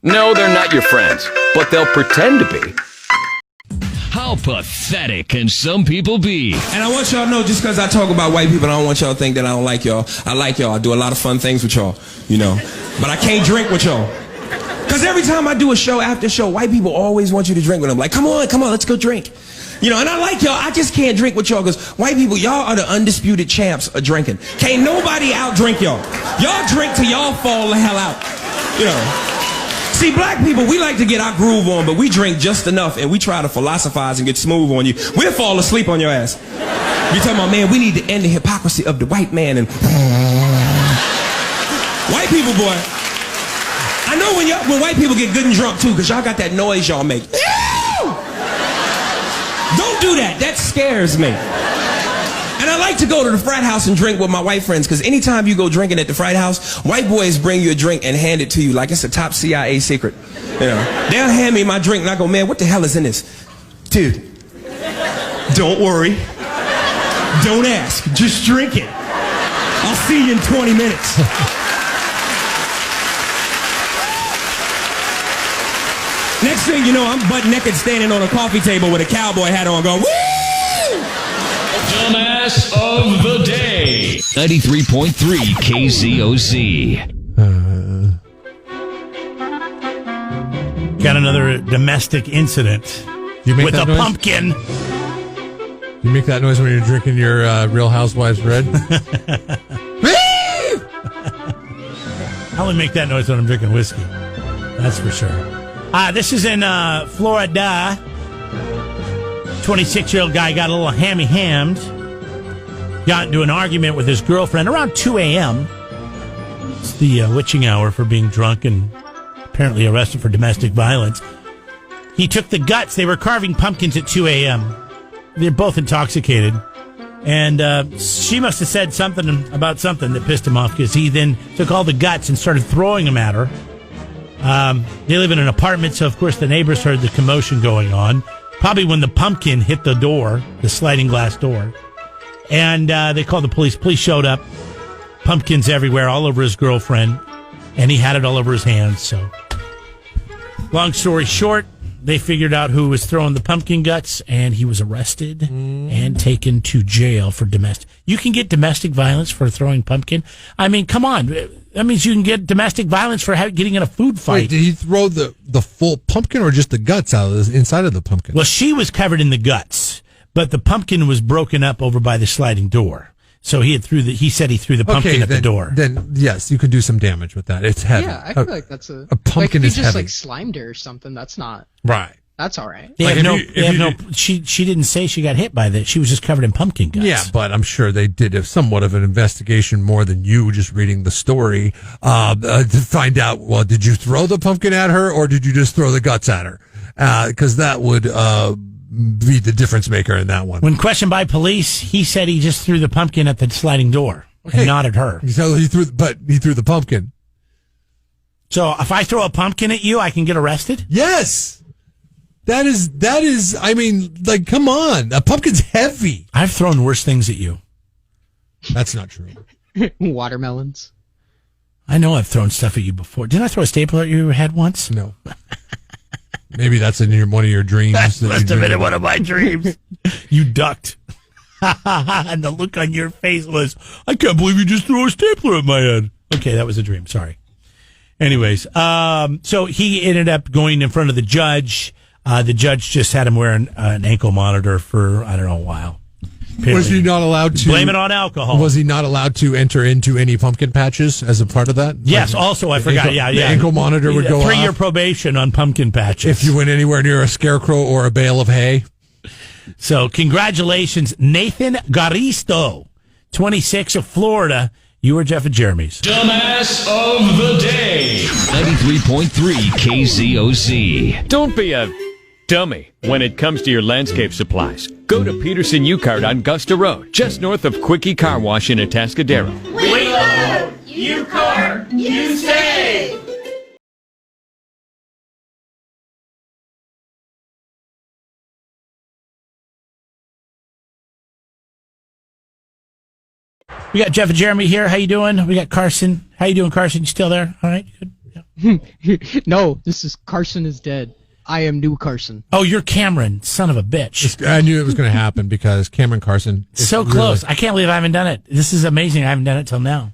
No, they're not your friends, but they'll pretend to be. How pathetic can some people be? And I want y'all to know, just because I talk about white people, I don't want y'all to think that I don't like y'all. I like y'all. I do a lot of fun things with y'all, you know. But I can't drink with y'all. Because every time I do a show after show, white people always want you to drink with them. Like, come on, let's go drink. You know, and I like y'all. I just can't drink with y'all because white people, y'all are the undisputed champs of drinking. Can't nobody out-drink y'all. Y'all drink till y'all fall the hell out. You know. See, black people, we like to get our groove on, but we drink just enough, and we try to philosophize and get smooth on you. We'll fall asleep on your ass. You're talking about, man, we need to end the hypocrisy of the white man. And white people, boy, I know when white people get good and drunk, too, because y'all got that noise y'all make. Don't do that. That scares me. And I like to go to the frat house and drink with my white friends, because anytime you go drinking at the frat house, white boys bring you a drink and hand it to you like it's a top CIA secret. You know, they'll hand me my drink and I go, man, what the hell is in this? Dude, don't worry. Don't ask. Just drink it. I'll see you in 20 minutes. Next thing you know, I'm butt naked standing on a coffee table with a cowboy hat on going, woo! Dumbass of the day. 93.3 KZOZ. Got another domestic incident with a pumpkin. You make that noise when you're drinking your Real Housewives red? I only make that noise when I'm drinking whiskey. That's for sure. This is in Florida. 26-year-old guy got a little hammy-hammed. Got into an argument with his girlfriend around 2 a.m. It's the witching hour for being drunk and apparently arrested for domestic violence. He took the guts. They were carving pumpkins at 2 a.m. They're both intoxicated. And she must have said something about something that pissed him off, because he then took all the guts and started throwing them at her. They live in an apartment, so of course the neighbors heard the commotion going on. Probably when the pumpkin hit the door, the sliding glass door. And they called the police. Police showed up. Pumpkins everywhere, all over his girlfriend. And he had it all over his hands. So, long story short, they figured out who was throwing the pumpkin guts, and he was arrested and taken to jail for domestic. You can get domestic violence for throwing pumpkin. I mean, come on. That means you can get domestic violence for getting in a food fight. Wait, did he throw the full pumpkin or just the guts out of inside of the pumpkin? Well, she was covered in the guts, but the pumpkin was broken up over by the sliding door. So he said he threw the pumpkin at the door. Then yes, you can do some damage with that. It's heavy. Yeah, I feel like that's a pumpkin like, is just heavy. Like slimed her or something. That's not right. That's all right. She didn't say she got hit by that. She was just covered in pumpkin guts. Yeah, but I'm sure they did somewhat of an investigation more than you just reading the story to find out, well, did you throw the pumpkin at her or did you just throw the guts at her? Because that would be the difference maker in that one. When questioned by police, he said he just threw the pumpkin at the sliding door and not at her. So he threw the pumpkin. So if I throw a pumpkin at you, I can get arrested? Yes. That is, I mean, like, come on. A pumpkin's heavy. I've thrown worse things at you. That's not true. Watermelons. I know I've thrown stuff at you before. Didn't I throw a stapler at your head once? No. Maybe that's in one of your dreams. That must have been in one of my dreams. You ducked. And the look on your face was, I can't believe you just threw a stapler at my head. Okay, that was a dream. Sorry. Anyways, so he ended up going in front of the judge. The judge just had him wear an ankle monitor for, I don't know, a while. Apparently, was he not allowed to blame it on alcohol? Was he not allowed to enter into any pumpkin patches as a part of that? Yes. Like, also, I forgot. The ankle monitor would go 3-year off. probation on pumpkin patches if you went anywhere near a scarecrow or a bale of hay. So, congratulations, Nathan Garisto, 26 of Florida. You were Jeff and Jeremy's Dumbass of the day. 93.3 KZOZ. Don't be a dummy when it comes to your landscape supplies. Go to Peterson U-Cart on Gusta Road, just north of Quickie Car Wash in Atascadero. We load, you cart, you save. We got Jeff and Jeremy here. How you doing? We got Carson. How you doing, Carson? You still there? All right, good. Yeah. No, this is Carson is dead. I am new Carson. Oh, you're Cameron, son of a bitch. I knew it was going to happen because Cameron Carson is So really- close. I can't believe I haven't done it. This is amazing. I haven't done it till now.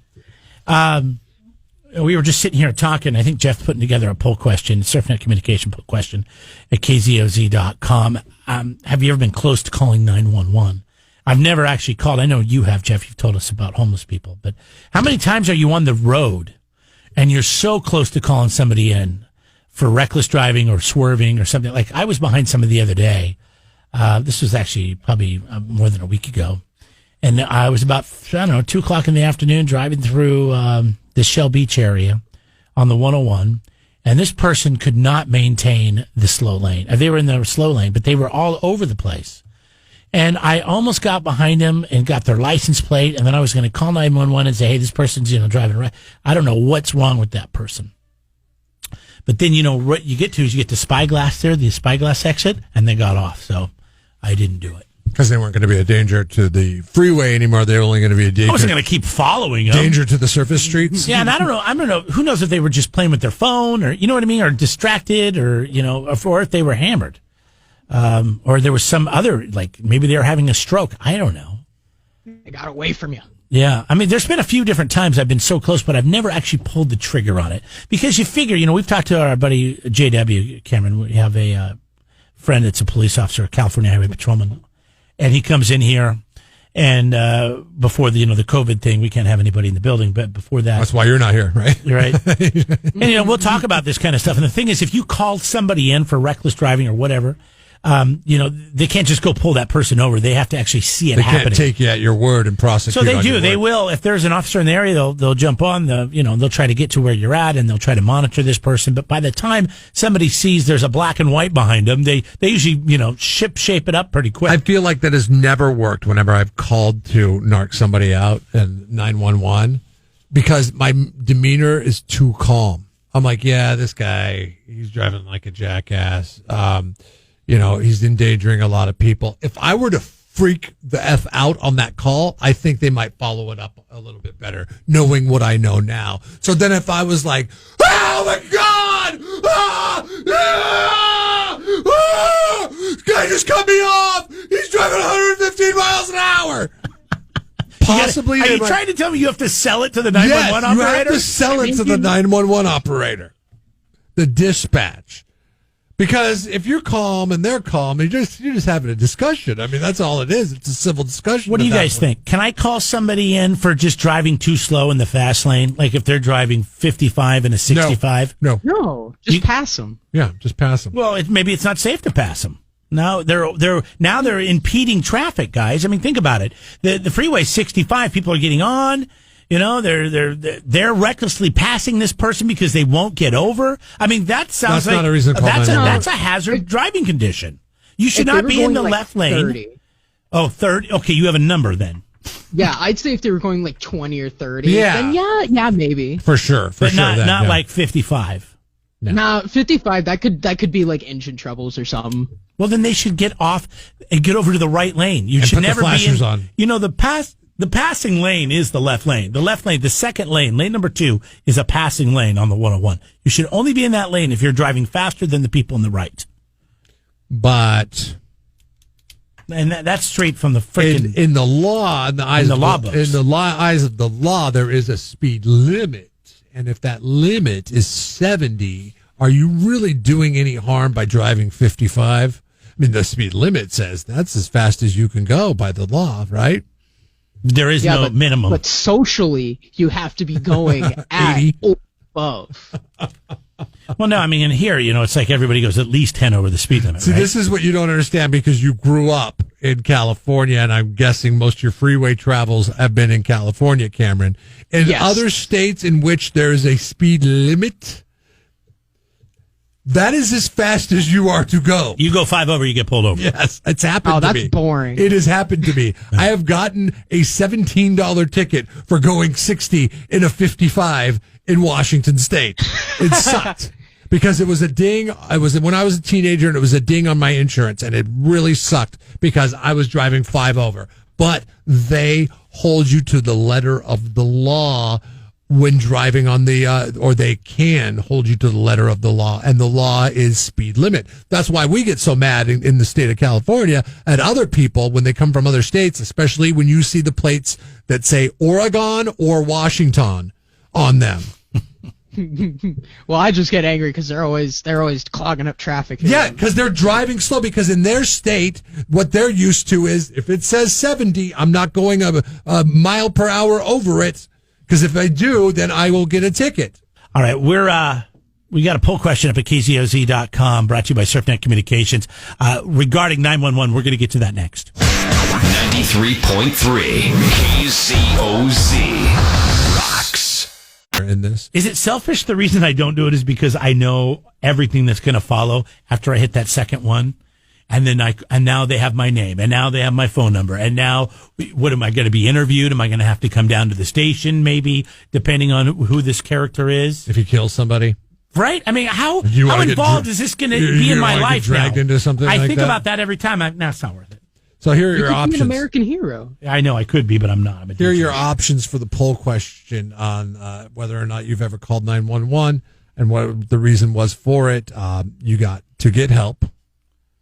We were just sitting here talking. I think Jeff's putting together a poll question, SurfNet Communication poll question at KZOZ.com. Have you ever been close to calling 911? I've never actually called. I know you have, Jeff. You've told us about homeless people. But how many times are you on the road and you're so close to calling somebody in for reckless driving or swerving or something? Like I was behind somebody the other day. This was actually probably more than a week ago. And I was about, 2 o'clock in the afternoon driving through the Shell Beach area on the 101. And this person could not maintain the slow lane. They were in the slow lane, but they were all over the place. And I almost got behind him and got their license plate. And then I was going to call 911 and say, hey, this person's, driving right. I don't know what's wrong with that person. But then, what you get to is you get to Spyglass there, the Spyglass exit, and they got off. So I didn't do it. Because they weren't going to be a danger to the freeway anymore. They're only going to be a danger. I wasn't going to keep following them. Danger to the surface streets. Yeah, and I don't know. Who knows if they were just playing with their phone or, you know what I mean, or distracted or, or if they were hammered. Or there was some other, like maybe they were having a stroke. I don't know. I got away from you. Yeah. I mean, there's been a few different times I've been so close, but I've never actually pulled the trigger on it. Because you figure, we've talked to our buddy JW, Cameron. We have a friend that's a police officer, a California Highway Patrolman. And he comes in here, and before the the COVID thing, we can't have anybody in the building. But before that, That's why you're not here, right? right? And we'll talk about this kind of stuff. And the thing is, if you called somebody in for reckless driving or whatever, they can't just go pull that person over. They have to actually see it They happening. can't take you at your word and prosecute. So they on do. your They word. will. If there's an officer in the area, they'll jump on they'll try to get to where you're at and they'll try to monitor this person. But by the time somebody sees there's a black and white behind them, they usually, shape it up pretty quick. I feel like that has never worked whenever I've called to narc somebody out in 911 because my demeanor is too calm. I'm like, yeah, this guy, he's driving like a jackass. He's endangering a lot of people. If I were to freak the F out on that call, I think they might follow it up a little bit better, knowing what I know now. So then if I was like, oh my God! This guy just cut me off! He's driving 115 miles an hour! Possibly. Are you they might- trying to tell me you have to sell it to the 911 Yes, you have operator? to sell it to the 911 operator, the dispatch. Because if you're calm and they're calm, you're just having a discussion. I mean, that's all it is. It's a civil discussion. What do you at that guys point. think? Can I call somebody in for just driving too slow in the fast lane? Like if they're driving 55 and a 65? No. No, just pass them. Yeah, just pass them. Well, maybe it's not safe to pass them. No, they're impeding traffic, guys. I mean, think about it. The freeway 65, people are getting on. They're recklessly passing this person because they won't get over. I mean, that sounds That's like not a reason to call that's 911. that's a hazard driving condition. You should If they not were be in going, the like, left lane. 30. Oh, 30. Okay, you have a number then. Yeah, I'd say if they were going like 20 or 30, Yeah. then yeah, maybe. For sure. But not then, yeah. like 55. Nah, 55, that could be like engine troubles or something. Well, then they should get off and get over to the right lane. You And should put the never be in. flashers on. The passing lane is the left lane. The left lane, the second lane, lane number 2 is a passing lane on the 101. You should only be in that lane if you're driving faster than the people on the right. But And that's straight from the freaking. in the law, in the eyes the of law books. in the eyes of the law, there is a speed limit, and if that limit is 70, are you really doing any harm by driving 55? I mean, the speed limit says that's as fast as you can go by the law, right? There is no minimum. But socially, you have to be going at 80. or above. Well, no, I mean, in here, it's like everybody goes at least 10 over the speed limit. See, right? this is what you don't understand because you grew up in California, and I'm guessing most of your freeway travels have been in California, Cameron. In Yes. other states in which there is a speed limit, that is as fast as you are to go. You go 5 over, you get pulled over. Yes, it's happened Oh, to that's me. boring. It has happened to me. I have gotten a $17 ticket for going 60 in a 55 in Washington State. It sucked because it was a ding. I was when I was a teenager, and it was a ding on my insurance, and it really sucked because I was driving 5 over. But they hold you to the letter of the law when driving on the, or they can hold you to the letter of the law, and the law is speed limit. That's why we get so mad in the state of California at other people when they come from other states, especially when you see the plates that say Oregon or Washington on them. Well, I just get angry because they're always clogging up traffic. Yeah, because they're driving slow, because in their state, what they're used to is if it says 70, I'm not going a mile per hour over it, because if I do, then I will get a ticket. All right, we got a poll question up at KZOZ.com, brought to you by SurfNet Communications. Regarding 911, we're going to get to that next. 93.3 KZOZ rocks. In this, Is it selfish? The reason I don't do it is because I know everything that's going to follow after I hit that second one. And then and now they have my name, and now they have my phone number, and now what am I going to be interviewed? Am I going to have to come down to the station, maybe, depending on who this character is? if you kill somebody. Right? I mean, how wanna get involved is this going to be in my wanna get life dragged now? into something I like think that? about that every time. No, it's not worth it. So here are You your could be options. an American hero. I know I could be, but I'm not. I'm a Here are DJ. your options for the poll question on whether or not you've ever called 911 and what the reason was for it. You got to get help,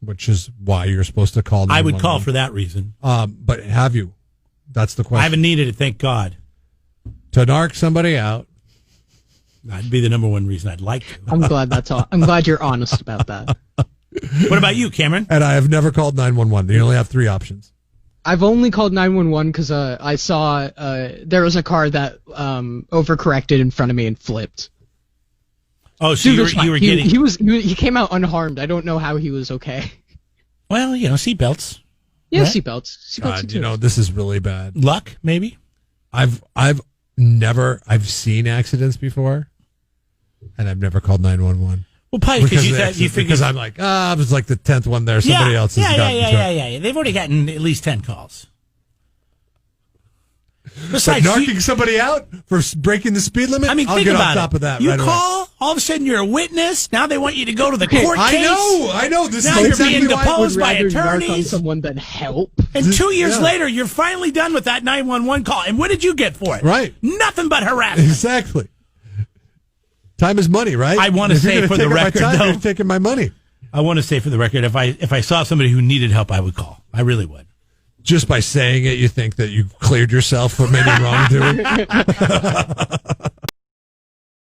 which is why you're supposed to call 911. I would call for that reason. But have you? That's the question. I haven't needed it, thank God. To narc somebody out. That'd be the number one reason I'd like to. I'm glad that's all. I'm glad you're honest about that. What about you, Cameron? And I have never called 911. You only have 3 options. I've only called 911 because I saw there was a car that overcorrected in front of me and flipped. Oh, so Dude, you were getting... he came out unharmed. I don't know how he was okay. Well, seatbelts. Yeah, Right. seatbelts. God, this is really bad. Luck, maybe? I've seen accidents before, and I've never called 911. Well, probably because you figured... Because I'm like, it was like the 10th one there. Somebody else has gotten to it. Yeah. They've already gotten at least 10 calls. But Besides, narking somebody out for breaking the speed limit? I mean, I'll think get about on top it. of that You right away. call, all of a sudden you're a witness. Now they want you to go to the court case. I know. This Now is you're exactly being why deposed Would by rather narc on attorneys. someone than help. And 2 years Yeah. later, you're finally done with that 911 call. And what did you get for it? Right. Nothing but harassment. Exactly. Time is money, right? I wanna If you're say gonna for the take up my record, time, though- you're taking my money. I want to say for the record, if I saw somebody who needed help, I would call. I really would. Just by saying it, you think that you cleared yourself from any wrongdoing.